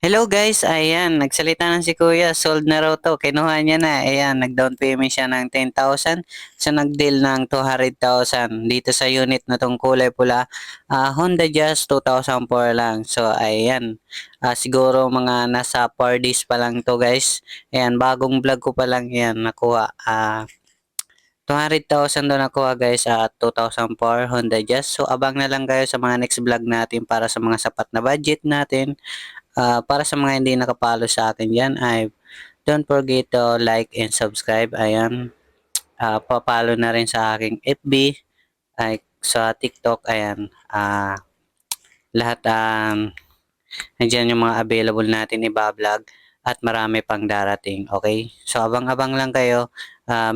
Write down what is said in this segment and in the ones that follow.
Hello guys, ayan, nagsalita na si Kuya, sold na raw to, kinuha niya na, ayan, nag-down payment siya ng 10,000, so nag-deal ng 200,000 dito sa unit na tong kulay pula, Honda Jazz 2004 lang, so ayan, siguro mga nasa 4 days pa lang to guys, ayan, bagong vlog ko pa lang yan, nakuha, 200,000 daw nakuha guys sa 2004 Honda Jazz, so abang na lang kayo sa mga next vlog natin para sa mga sapat na budget natin. Para sa mga hindi nakapalo sa akin dyan ay don't forget to like and subscribe. Ayan. Papalo na rin sa aking FB ay sa TikTok. Ayan. Lahat nandiyan yung mga available natin iba-vlog at marami pang darating. Okay? So abang-abang lang kayo.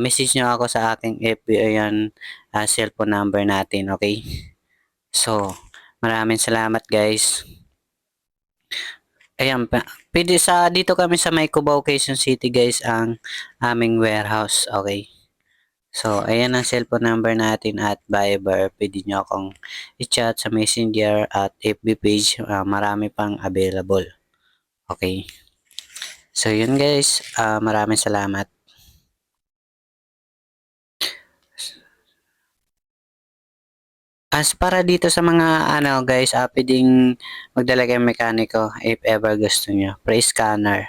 Message nyo ako sa aking FB. Ayan. Cellphone number natin. Okay? So maraming salamat guys. Ayan, pwede sa dito kami sa may Cubao, Quezon City guys ang aming warehouse, okay? So, ayan ang cellphone number natin at Viber. Pwede nyo akong i-chat sa Messenger at FB page. Marami pang available. Okay? So, yun guys. Maraming salamat. As para dito sa mga ano guys, pwedeng magdala kayong mekaniko if ever gusto nyo. Pre-scanner.